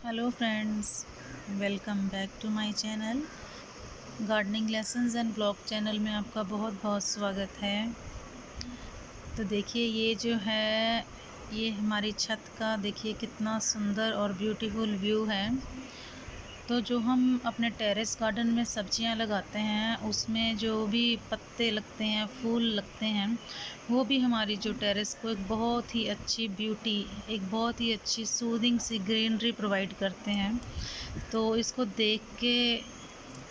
Hello friends, welcome back to my channel. Gardening lessons and blog channel में आपका बहुत बहुत स्वागत है। तो देखिए ये जो है ये हमारी छत का देखिए कितना सुंदर और ब्यूटीफुल व्यू है। तो जो हम अपने टेरेस गार्डन में सब्जियां लगाते हैं उसमें जो भी पत्ते लगते हैं, फूल लगते हैं, वो भी हमारी जो टेरेस को एक बहुत ही अच्छी ब्यूटी, एक बहुत ही अच्छी सूदिंग सी ग्रीनरी प्रोवाइड करते हैं। तो इसको देख के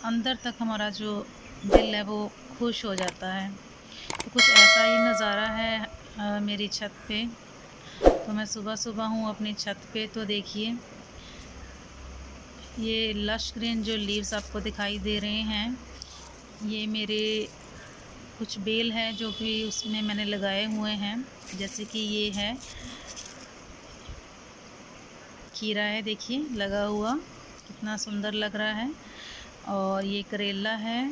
अंदर तक हमारा जो दिल है वो खुश हो जाता है। तो कुछ ऐसा ही नज़ारा है मेरी छत पे। तो मैं सुबह सुबह हूँ अपनी छत पे, तो देखिए ये लश ग्रीन जो लीव्स आपको दिखाई दे रहे हैं, ये मेरे कुछ बेल है जो कि उसमें मैंने लगाए हुए हैं। जैसे कि ये है खीरा है, देखिए लगा हुआ कितना सुंदर लग रहा है। और ये करेला है,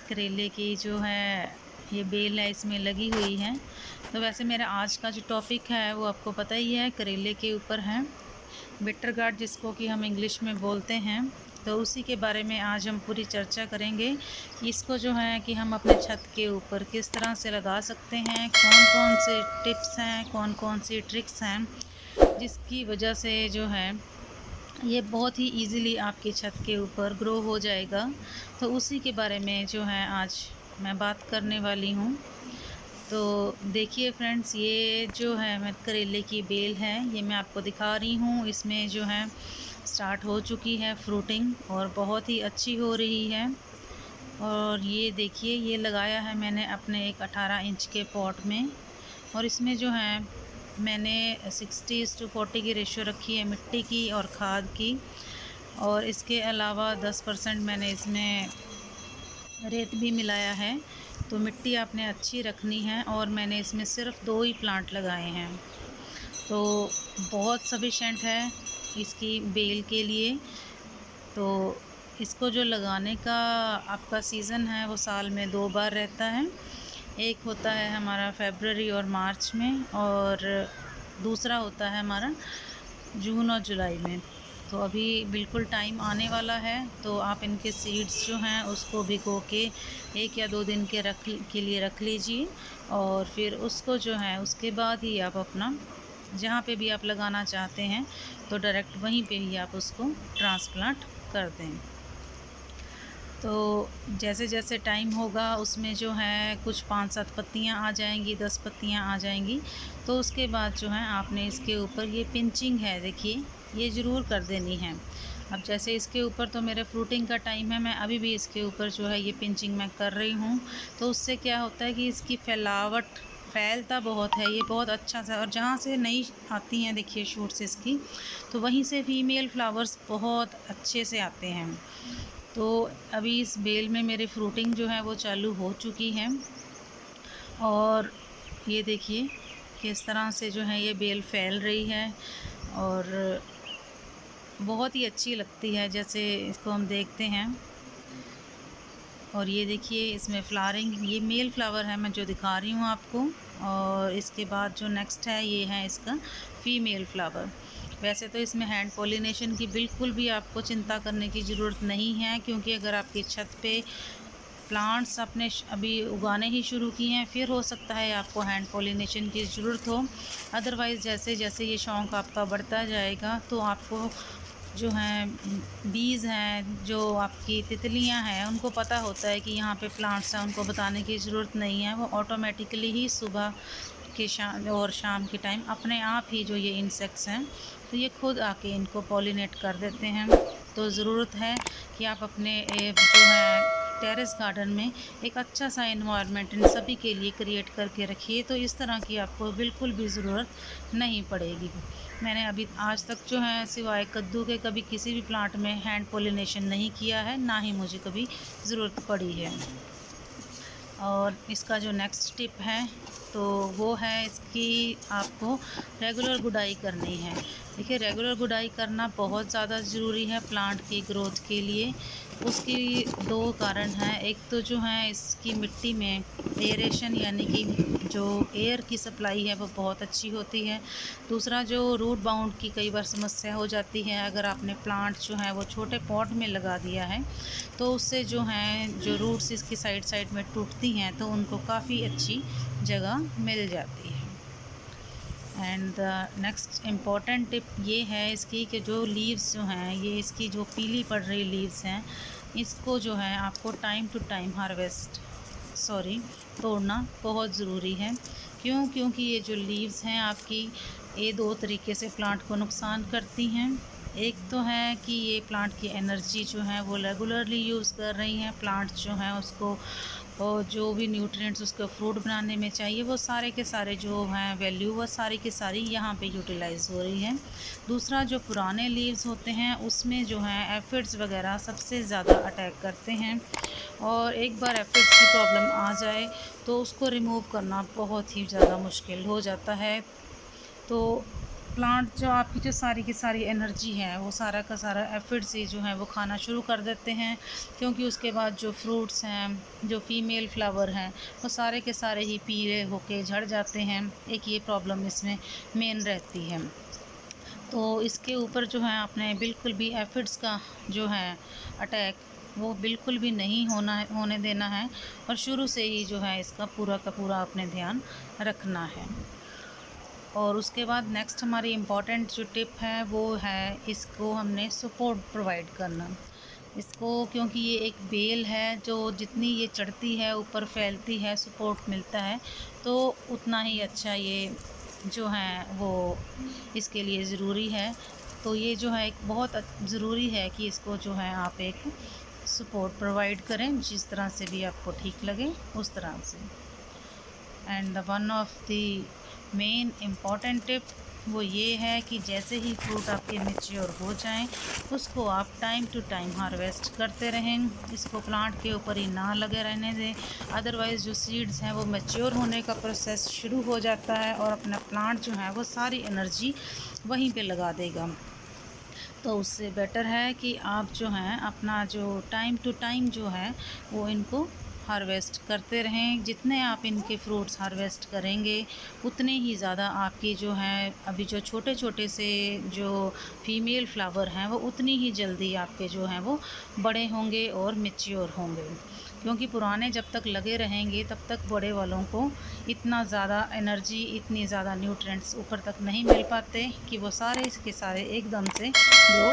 करेले की जो है ये बेल है इसमें लगी हुई है। तो वैसे मेरा आज का जो टॉपिक है वो आपको पता ही है, करेले के ऊपर है, बिटर गार्ड जिसको कि हम इंग्लिश में बोलते हैं। तो उसी के बारे में आज हम पूरी चर्चा करेंगे। इसको जो है कि हम अपने छत के ऊपर किस तरह से लगा सकते हैं, कौन कौन से टिप्स हैं, कौन कौन सी ट्रिक्स हैं जिसकी वजह से जो है ये बहुत ही इजीली आपकी छत के ऊपर ग्रो हो जाएगा। तो उसी के बारे में जो है आज मैं बात करने वाली हूँ। तो देखिए फ्रेंड्स, ये जो है मैं करेले की बेल है ये मैं आपको दिखा रही हूँ। इसमें जो है स्टार्ट हो चुकी है फ्रूटिंग और बहुत ही अच्छी हो रही है। और ये देखिए ये लगाया है मैंने अपने एक 18 इंच के पॉट में। और इसमें जो है मैंने 60:40 की रेशियो रखी है मिट्टी की और खाद की। और इसके अलावा 10% मैंने इसमें रेत भी मिलाया है। तो मिट्टी आपने अच्छी रखनी है। और मैंने इसमें सिर्फ 2 ही प्लांट लगाए हैं, तो बहुत सफिशेंट है इसकी बेल के लिए। तो इसको जो लगाने का आपका सीज़न है वो साल में 2 बार रहता है। एक होता है हमारा फरवरी और मार्च में, और दूसरा होता है हमारा जून और जुलाई में। तो अभी बिल्कुल टाइम आने वाला है, तो आप इनके सीड्स जो हैं उसको भिगो के 1 या 2 दिन के लिए रख लीजिए। और फिर उसको जो है उसके बाद ही आप अपना जहाँ पे भी आप लगाना चाहते हैं तो डायरेक्ट वहीं पे ही आप उसको ट्रांसप्लांट कर दें। तो जैसे जैसे टाइम होगा उसमें जो है कुछ 5-7 पत्तियाँ आ जाएंगी, 10 पत्तियाँ आ जाएंगी। तो उसके बाद जो है आपने इसके ऊपर ये पिंचिंग है, देखिए ये ज़रूर कर देनी है। अब जैसे इसके ऊपर तो मेरे फ्रूटिंग का टाइम है, मैं अभी भी इसके ऊपर जो है ये पिंचिंग मैं कर रही हूँ। तो उससे क्या होता है कि इसकी फैलावट फैलता बहुत है ये, बहुत अच्छा सा। और जहाँ से नई आती हैं देखिए शूट्स इसकी, तो वहीं से फीमेल फ्लावर्स बहुत अच्छे से आते हैं। तो अभी इस बेल में मेरी फ्रूटिंग जो है वो चालू हो चुकी है। और ये देखिए किस तरह से जो है ये बेल फैल रही है और बहुत ही अच्छी लगती है जैसे इसको हम देखते हैं। और ये देखिए इसमें फ्लावरिंग, ये मेल फ्लावर है मैं जो दिखा रही हूँ आपको। और इसके बाद जो नेक्स्ट है ये है इसका फीमेल फ्लावर। वैसे तो इसमें हैंड पॉलिनेशन की बिल्कुल भी आपको चिंता करने की ज़रूरत नहीं है, क्योंकि अगर आपकी छत पे प्लांट्स आपने अभी उगाने ही शुरू किए हैं फिर हो सकता है आपको हैंड पॉलिनेशन की ज़रूरत हो। अदरवाइज़ जैसे जैसे ये शौक़ आपका बढ़ता जाएगा तो आपको जो हैं बीज हैं, जो आपकी तितलियां हैं, उनको पता होता है कि यहाँ पे प्लांट्स हैं, उनको बताने की ज़रूरत नहीं है। वो ऑटोमेटिकली ही सुबह के शाम और शाम के टाइम अपने आप ही जो ये इंसेक्ट्स हैं तो ये खुद आके इनको पॉलिनेट कर देते हैं। तो ज़रूरत है कि आप अपने जो है टेरेस गार्डन में एक अच्छा सा एनवायरनमेंट इन सभी के लिए क्रिएट करके रखिए, तो इस तरह की आपको बिल्कुल भी ज़रूरत नहीं पड़ेगी। मैंने अभी आज तक जो है सिवाय कद्दू के कभी किसी भी प्लांट में हैंड पॉलिनेशन नहीं किया है, ना ही मुझे कभी ज़रूरत पड़ी है। और इसका जो नेक्स्ट टिप है तो वो है इसकी आपको रेगुलर गुडाई करनी है। देखिए रेगुलर गुडाई करना बहुत ज़्यादा ज़रूरी है प्लांट की ग्रोथ के लिए, उसकी दो कारण हैं। एक तो जो है इसकी मिट्टी में एयरेशन यानी कि जो एयर की सप्लाई है वो बहुत अच्छी होती है। दूसरा जो रूट बाउंड की कई बार समस्या हो जाती है, अगर आपने प्लांट जो है वो छोटे पॉट में लगा दिया है तो उससे जो है जो रूट्स इसकी साइड साइड में टूटती हैं तो उनको काफ़ी अच्छी जगह मिल जाती है। एंड नेक्स्ट इम्पॉर्टेंट टिप ये है इसकी कि जो लीव्स जो हैं ये इसकी जो पीली पड़ रही लीव्स हैं इसको जो है आपको टाइम टू टाइम तोड़ना बहुत ज़रूरी है। क्योंकि ये जो लीव्स हैं आपकी ये दो तरीके से प्लांट को नुकसान करती हैं। एक तो है कि ये प्लांट की एनर्जी जो है वो रेगुलरली यूज़ कर रही हैं, प्लांट जो हैं उसको और जो भी न्यूट्रिएंट्स उसको फ्रूट बनाने में चाहिए वो सारे के सारे जो हैं वैल्यू वो सारी की सारी यहाँ पे यूटिलाइज़ हो रही है। दूसरा जो पुराने लीव्स होते हैं उसमें जो है एफिड्स वगैरह सबसे ज़्यादा अटैक करते हैं और एक बार एफिड्स की प्रॉब्लम आ जाए तो उसको रिमूव करना बहुत ही ज़्यादा मुश्किल हो जाता है। तो प्लांट जो आपकी जो सारी की सारी एनर्जी है वो सारा का सारा एफिड से जो है वो खाना शुरू कर देते हैं, क्योंकि उसके बाद जो फ्रूट्स हैं जो फीमेल फ्लावर हैं वो सारे के सारे ही पीले होके झड़ जाते हैं। एक ये प्रॉब्लम इसमें मेन रहती है। तो इसके ऊपर जो है आपने बिल्कुल भी एफिड्स का जो है अटैक वो बिल्कुल भी नहीं होने देना है और शुरू से ही जो है इसका पूरा का पूरा अपने ध्यान रखना है। और उसके बाद नेक्स्ट हमारी इम्पॉर्टेंट जो टिप है वो है इसको हमने सपोर्ट प्रोवाइड करना इसको, क्योंकि ये एक बेल है जो जितनी ये चढ़ती है ऊपर फैलती है सपोर्ट मिलता है तो उतना ही अच्छा ये जो है वो इसके लिए ज़रूरी है। तो ये जो है एक बहुत ज़रूरी है कि इसको जो है आप एक सपोर्ट प्रोवाइड करें जिस तरह से भी आपको ठीक लगे उस तरह से। And one of the main important tip वो ये है कि जैसे ही फ्रूट आपके मैच्योर हो जाएं उसको आप टाइम टू टाइम हार्वेस्ट करते रहें। इसको प्लांट के ऊपर ही ना लगे रहने दें, अदरवाइज़ जो सीड्स हैं वो मैच्योर होने का प्रोसेस शुरू हो जाता है और अपना प्लांट जो है वो सारी एनर्जी वहीं पे लगा देगा। तो उससे बेटर है कि आप जो हैं अपना जो टाइम टू टाइम जो है वो इनको हार्वेस्ट करते रहें। जितने आप इनके फ्रूट्स हार्वेस्ट करेंगे उतने ही ज़्यादा आपकी जो है अभी जो छोटे छोटे से जो फीमेल फ्लावर हैं वो उतनी ही जल्दी आपके जो हैं वो बड़े होंगे और मैच्योर होंगे। क्योंकि पुराने जब तक लगे रहेंगे तब तक बड़े वालों को इतना ज़्यादा एनर्जी इतनी ज़्यादा न्यूट्रिएंट्स ऊपर तक नहीं मिल पाते कि वो सारे के सारे एकदम से ग्रो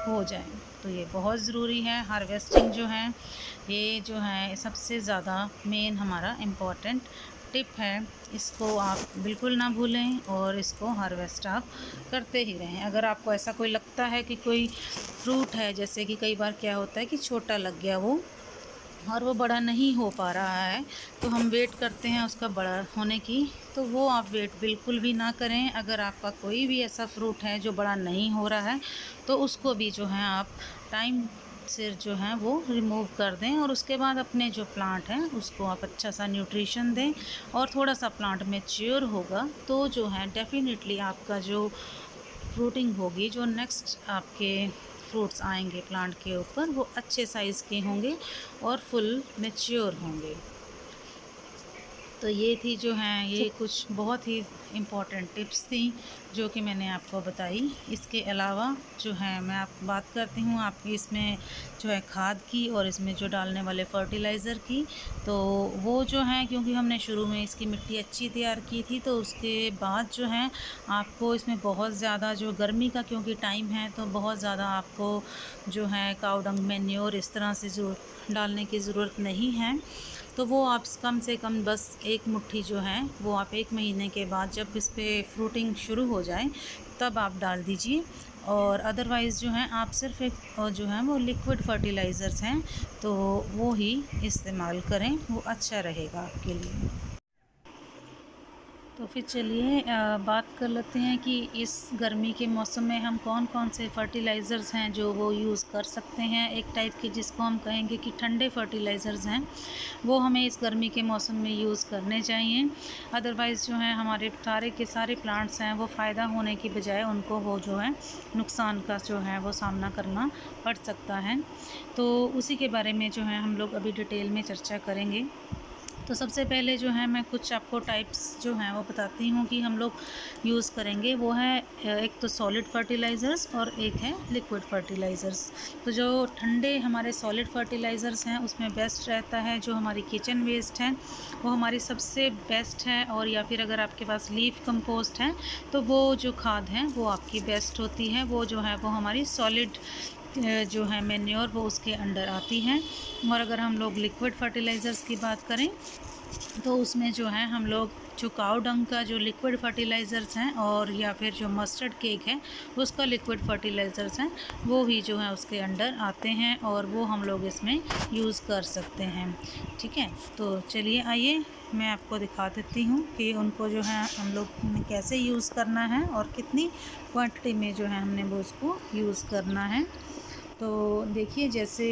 हो जाएं। तो ये बहुत ज़रूरी है हार्वेस्टिंग जो है ये जो है सबसे ज़्यादा मेन हमारा इम्पोर्टेंट टिप है। इसको आप बिल्कुल ना भूलें और इसको हार्वेस्ट आप करते ही रहें। अगर आपको ऐसा कोई लगता है कि कोई फ्रूट है, जैसे कि कई बार क्या होता है कि छोटा लग गया वो और वो बड़ा नहीं हो पा रहा है तो हम वेट करते हैं उसका बड़ा होने की, तो वो आप वेट बिल्कुल भी ना करें। अगर आपका कोई भी ऐसा फ्रूट है जो बड़ा नहीं हो रहा है तो उसको भी जो है आप टाइम से जो है वो रिमूव कर दें और उसके बाद अपने जो प्लांट हैं उसको आप अच्छा सा न्यूट्रिशन दें और थोड़ा सा प्लांट मैच्योर होगा तो जो है डेफिनेटली आपका जो फ्रूटिंग होगी, जो नेक्स्ट आपके फ्रूट्स आएंगे प्लांट के ऊपर वो अच्छे साइज़ के होंगे और फुल मैच्योर होंगे। तो ये थी जो हैं ये कुछ बहुत ही इम्पॉर्टेंट टिप्स थी जो कि मैंने आपको बताई। इसके अलावा जो है मैं आप बात करती हूँ आपकी इसमें जो है खाद की और इसमें जो डालने वाले फर्टिलाइज़र की। तो वो जो है क्योंकि हमने शुरू में इसकी मिट्टी अच्छी तैयार की थी तो उसके बाद जो है आपको इसमें बहुत ज़्यादा जो गर्मी का क्योंकि टाइम है तो बहुत ज़्यादा आपको जो है काऊ डंग मैन्योर इस तरह से जो डालने की ज़रूरत नहीं है। तो वो आप कम से कम बस एक मुट्ठी जो है वो आप 1 महीने के बाद जब इस पर फ्रूटिंग शुरू हो जाए तब आप डाल दीजिए। और अदरवाइज़ जो है आप सिर्फ एक जो है वो लिक्विड फर्टिलाइज़र्स हैं तो वो ही इस्तेमाल करें, वो अच्छा रहेगा आपके लिए। तो फिर चलिए बात कर लेते हैं कि इस गर्मी के मौसम में हम कौन कौन से फर्टिलाइज़र्स हैं जो वो यूज़ कर सकते हैं। एक टाइप के जिसको हम कहेंगे कि ठंडे फर्टिलाइज़र्स हैं, वो हमें इस गर्मी के मौसम में यूज़ करने चाहिए। अदरवाइज़ जो है हमारे सारे के सारे प्लांट्स हैं वो फ़ायदा होने की बजाय उनको वो जो है नुकसान का जो है वो सामना करना पड़ सकता है। तो उसी के बारे में जो है हम लोग अभी डिटेल में चर्चा करेंगे। तो सबसे पहले जो है मैं कुछ आपको टाइप्स जो हैं वो बताती हूँ कि हम लोग यूज़ करेंगे। वो है एक तो सॉलिड फर्टिलाइज़र्स और एक है लिक्विड फर्टिलाइज़र्स। तो जो ठंडे हमारे सॉलिड फर्टिलाइज़र्स हैं उसमें बेस्ट रहता है जो हमारी किचन वेस्ट है, वो हमारी सबसे बेस्ट है। और या फिर अगर आपके पास लीफ कंपोस्ट है तो वो जो खाद है वो आपकी बेस्ट होती है। वो जो है वो हमारी सॉलिड जो है मैन्योर वो उसके अंडर आती हैं। और अगर हम लोग लिक्विड फर्टिलाइज़र्स की बात करें तो उसमें जो है हम लोग जो काऊ डंग का जो लिक्विड फर्टिलाइज़र्स हैं और या फिर जो मस्टर्ड केक है उसका लिक्विड फर्टिलाइज़र्स हैं, वो ही जो है उसके अंडर आते हैं और वो हम लोग इसमें यूज़ कर सकते हैं। ठीक है, तो चलिए आइए मैं आपको दिखा देती हूँ कि उनको जो है हम लोग ने कैसे यूज़ करना है और कितनी क्वांटिटी में जो है हमने वो उसको यूज़ करना है। तो देखिए, जैसे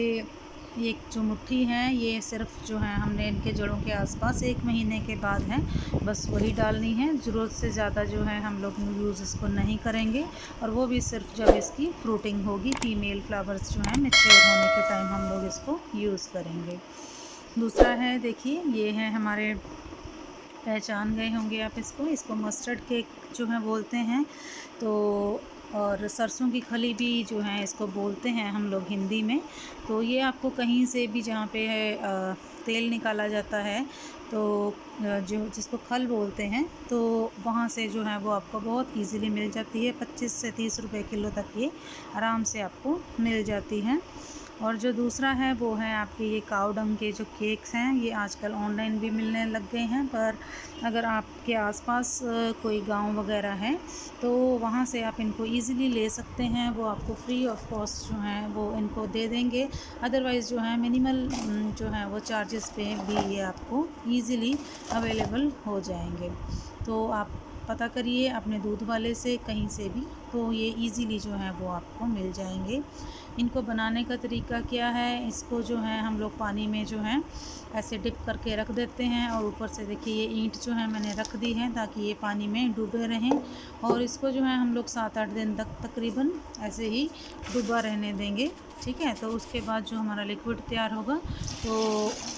एक जो मुट्ठी है ये सिर्फ जो है हमने इनके जड़ों के आसपास 1 महीने के बाद है, बस वही डालनी है। ज़रूरत से ज़्यादा जो है हम लोग यूज़ इसको नहीं करेंगे और वो भी सिर्फ जब इसकी फ्रूटिंग होगी, फीमेल फ्लावर्स जो हैं मैच्योर होने के टाइम हम लोग इसको यूज़ करेंगे। दूसरा है, देखिए ये है हमारे, पहचान गए होंगे आप इसको मस्टर्ड केक जो है बोलते हैं। तो और सरसों की खली भी जो है इसको बोलते हैं हम लोग हिंदी में। तो ये आपको कहीं से भी जहाँ पे है तेल निकाला जाता है तो जो जिसको खल बोलते हैं तो वहाँ से जो है वो आपको बहुत इजीली मिल जाती है। 25 से 30 रुपए किलो तक ये आराम से आपको मिल जाती है। और जो दूसरा है वो है आपके ये काऊ डंग के जो केक्स हैं, ये आजकल ऑनलाइन भी मिलने लग गए हैं। पर अगर आपके आसपास कोई गांव वगैरह है तो वहाँ से आप इनको इजीली ले सकते हैं। वो आपको फ्री ऑफ कॉस्ट जो है वो इनको दे देंगे। अदरवाइज़ जो है मिनिमल जो है वो चार्जेस पे भी ये आपको इजीली अवेलेबल हो जाएंगे। तो आप पता करिए अपने दूध वाले से कहीं से भी, तो ये इजीली जो है वो आपको मिल जाएंगे। इनको बनाने का तरीका क्या है, इसको जो है हम लोग पानी में जो है ऐसे डिप करके रख देते हैं और ऊपर से देखिए ये ईंट जो है मैंने रख दी है ताकि ये पानी में डूबे रहें। और इसको जो है हम लोग 7-8 दिन तक तकरीबन ऐसे ही डूबा रहने देंगे। ठीक है, तो उसके बाद जो हमारा लिक्विड तैयार होगा तो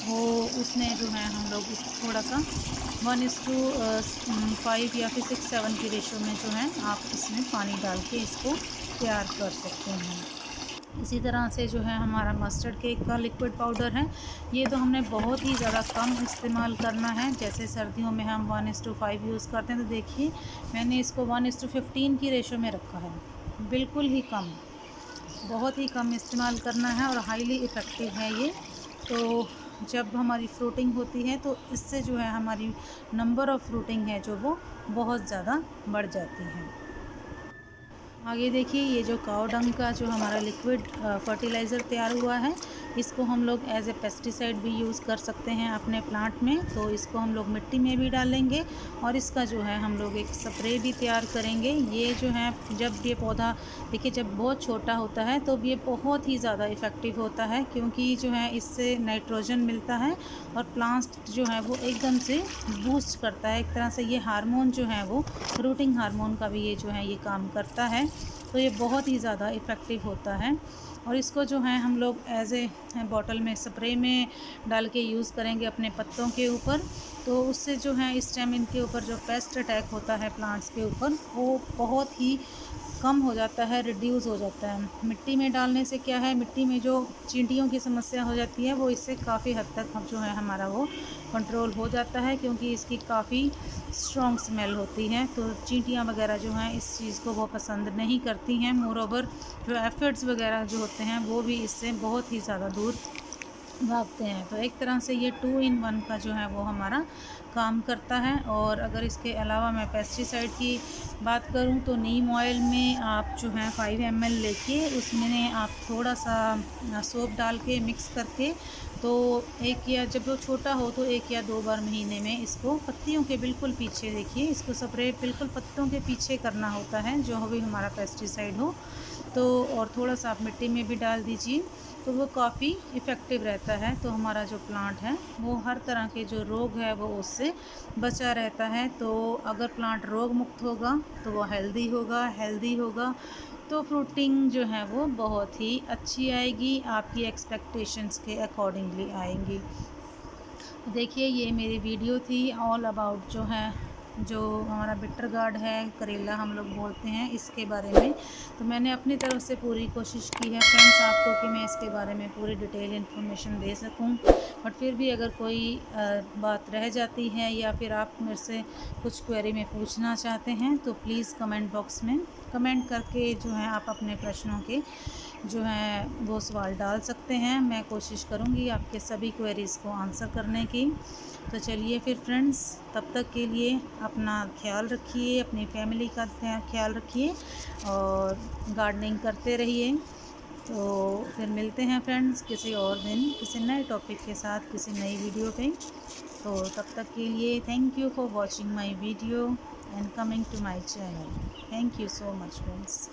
वो उसमें जो है हम लोग थोड़ा सा 1:5 या फिर 6-7 की रेशो में जो है आप इसमें पानी डाल के इसको तैयार कर सकते हैं। इसी तरह से जो है हमारा मस्टर्ड केक का लिक्विड पाउडर है, ये तो हमने बहुत ही ज़्यादा कम इस्तेमाल करना है। जैसे सर्दियों में हम 1:5 यूज़ करते हैं, तो देखिए मैंने इसको 1:15 की रेशो में रखा है। बिल्कुल ही कम, बहुत ही कम इस्तेमाल करना है और हाईली इफ़ेक्टिव है ये। तो जब हमारी फ्रूटिंग होती है तो इससे जो है हमारी नंबर ऑफ़ फ्रूटिंग है जो वो बहुत ज़्यादा बढ़ जाती है। आगे देखिए ये जो काऊ डंग का जो हमारा लिक्विड फर्टिलाइज़र तैयार हुआ है, इसको हम लोग एज ए पेस्टिसाइड भी यूज़ कर सकते हैं अपने प्लांट में। तो इसको हम लोग मिट्टी में भी डालेंगे और इसका जो है हम लोग एक स्प्रे भी तैयार करेंगे। ये जो है जब ये पौधा देखिए जब बहुत छोटा होता है तो ये बहुत ही ज़्यादा इफ़ेक्टिव होता है, क्योंकि जो है इससे नाइट्रोजन मिलता है और प्लांट जो है वो एकदम से बूस्ट करता है। एक तरह से ये हार्मोन जो है वो रूटिंग हार्मोन का भी ये जो है ये काम करता है। तो ये बहुत ही ज़्यादा इफ़ेक्टिव होता है और इसको जो है हम लोग एज ए बॉटल में स्प्रे में डाल के यूज़ करेंगे अपने पत्तों के ऊपर। तो उससे जो है इस टाइम इनके ऊपर जो पेस्ट अटैक होता है प्लांट्स के ऊपर वो बहुत ही कम हो जाता है, रिड्यूस हो जाता है। मिट्टी में डालने से क्या है, मिट्टी में जो चींटियों की समस्या हो जाती है वो इससे काफ़ी हद तक हम जो है हमारा वो कंट्रोल हो जाता है, क्योंकि इसकी काफ़ी स्ट्रॉन्ग स्मेल होती है। तो चींटियाँ वगैरह जो हैं इस चीज़ को वो पसंद नहीं करती हैं। मोर ओवर जो एफिड्स वगैरह जो होते हैं वो भी इससे बहुत ही ज़्यादा दूर भागते हैं। तो एक तरह से ये 2 in 1 का जो है वो हमारा काम करता है। और अगर इसके अलावा मैं पेस्टिसाइड की बात करूं तो नीम ऑयल में आप जो है 5 ml लेके उसमें आप थोड़ा सा सोप डाल के मिक्स करके तो एक या जब वो छोटा हो तो 1 या 2 बार महीने में इसको पत्तियों के बिल्कुल पीछे देखिए इसको स्प्रे बिल्कुल पत्तों के पीछे करना होता है, जो भी हमारा पेस्टिसाइड हो। तो और थोड़ा-सा आप मिट्टी में भी डाल दीजिए, तो वो काफ़ी इफ़ेक्टिव रहता है। तो हमारा जो प्लांट है वो हर तरह के जो रोग है वो उससे बचा रहता है। तो अगर प्लांट रोग मुक्त होगा तो वो हेल्दी होगा तो फ्रूटिंग जो है वो बहुत ही अच्छी आएगी, आपकी एक्सपेक्टेशंस के अकॉर्डिंगली आएंगी। देखिए ये मेरी वीडियो थी ऑल अबाउट जो है, जो हमारा बिटर गार्ड है, करेला हम लोग बोलते हैं, इसके बारे में। तो मैंने अपनी तरफ से पूरी कोशिश की है फ्रेंड्स आपको कि मैं इसके बारे में पूरी डिटेल इन्फॉर्मेशन दे सकूं। बट फिर भी अगर कोई बात रह जाती है या फिर आप मेरे से कुछ क्वेरी में पूछना चाहते हैं तो प्लीज़ कमेंट बॉक्स में कमेंट करके जो है आप अपने प्रश्नों के जो है वो सवाल डाल सकते हैं। मैं कोशिश करूँगी आपके सभी क्वेरीज़ को आंसर करने की। तो चलिए फिर फ्रेंड्स, तब तक के लिए अपना ख्याल रखिए, अपनी फैमिली का ख्याल रखिए और गार्डनिंग करते रहिए। तो फिर मिलते हैं फ्रेंड्स किसी और दिन किसी नए टॉपिक के साथ किसी नई वीडियो पे। तो तब तक के लिए thank you for watching my video and coming to my channel. Thank you so much friends.